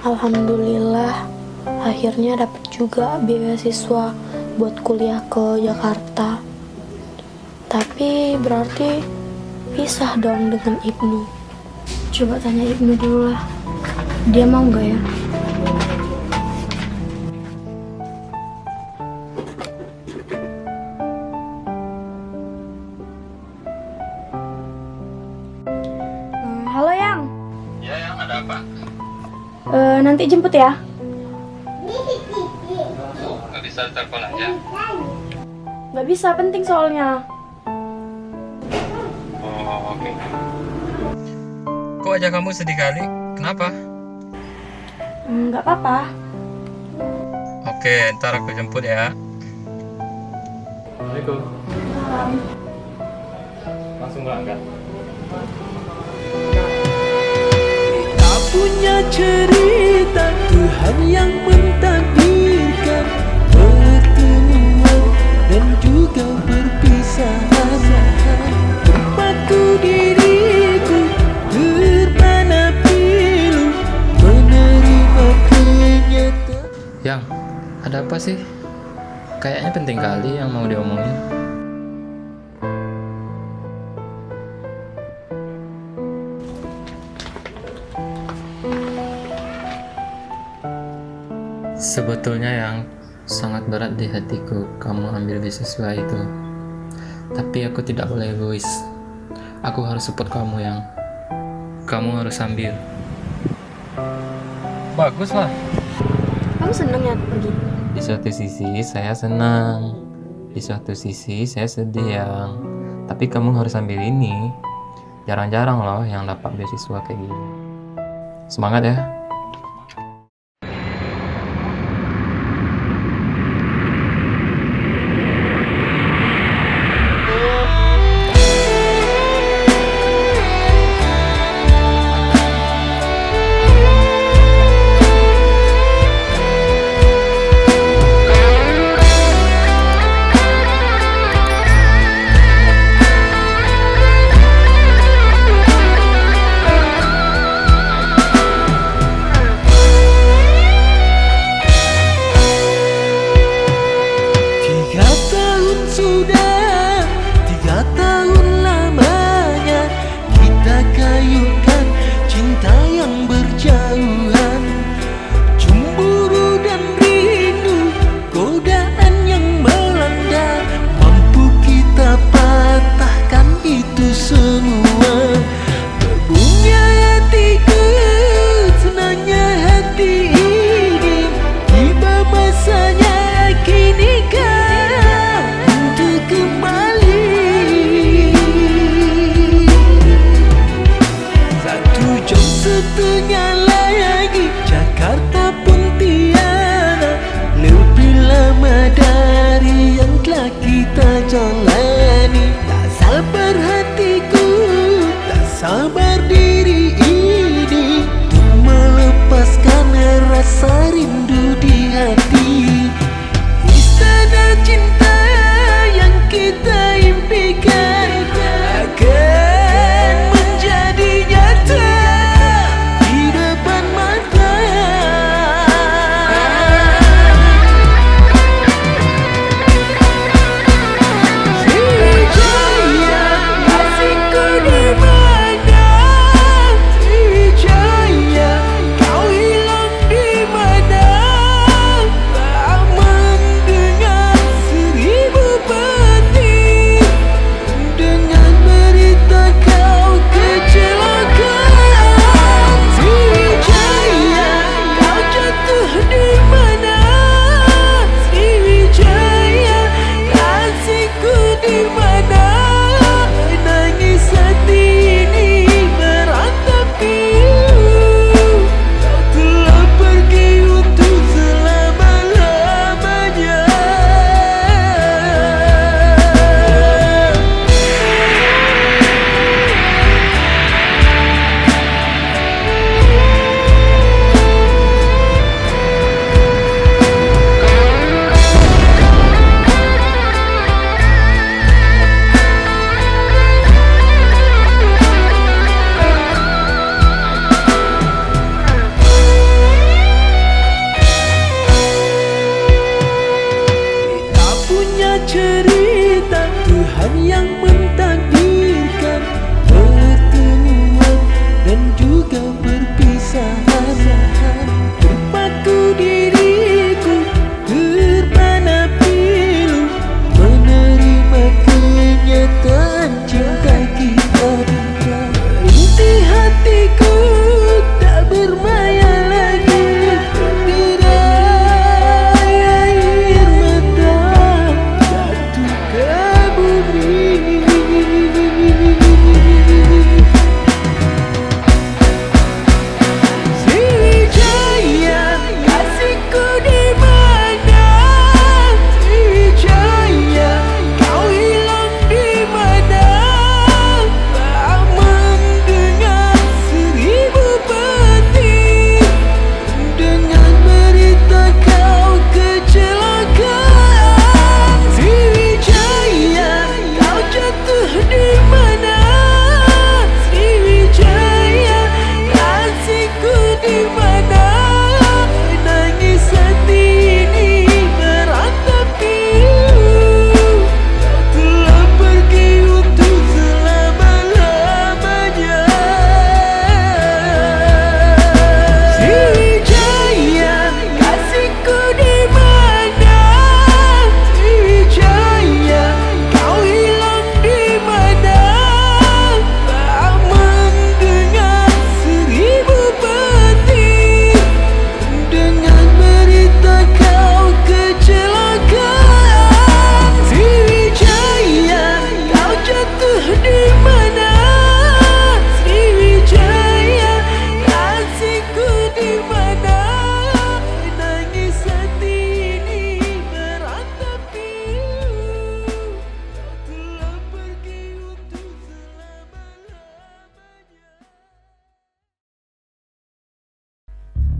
Alhamdulillah, akhirnya dapat juga beasiswa buat kuliah ke Jakarta. Tapi berarti pisah dong dengan Ibnu. Coba tanya Ibnu dulu lah, dia mau gak ya? Halo Yang. Ya, Yang, ada apa? Nanti jemput ya. Nggak bisa telepon aja. Gak bisa, penting soalnya. Oh, oke. Kok wajah kamu sedih kali? Kenapa? Gak apa-apa. Oke, ntar aku jemput ya. Assalamualaikum. Langsung berangkat. Kita punya cerita, Tuhan yang mentakdirkan pertemuan dan juga perpisahan. Berpaku diriku bermana pilu menerima kenyataan. Yang, ada apa sih? Kayaknya penting kali yang mau diomongin. Sebetulnya yang sangat berat di hatiku kamu ambil beasiswa itu. Tapi aku tidak boleh egois. Aku harus support kamu yang. Kamu harus ambil. Bagus lah. Kamu seneng ya aku pergi? Di suatu sisi saya senang, di suatu sisi saya sedih yang. Tapi kamu harus ambil ini. Jarang-jarang loh yang dapat beasiswa kayak gini. Semangat ya. Sudah 3 tahun lamanya kita kayukan cinta yang berjauhan. Cemburu dan rindu, godaan yang melanda, mampu kita patahkan itu semua. Terbungnya hatiku, senangnya hati ini, tiba masanya kini kembali. 1,5 jam lagi Jakarta Pontianak, lebih lama dari yang telah kita jalani. Tak sabar hatiku, tak sabar diri ini untuk melepaskan rasa rindu di hati. Istana cinta yang kita impikan akan menjadi nyata di depan mata. Sejaya kasihku di mana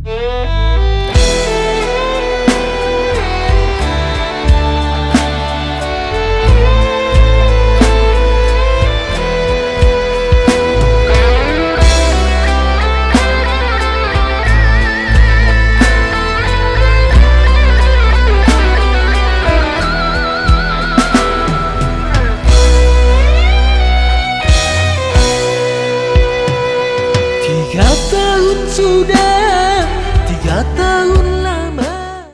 Yang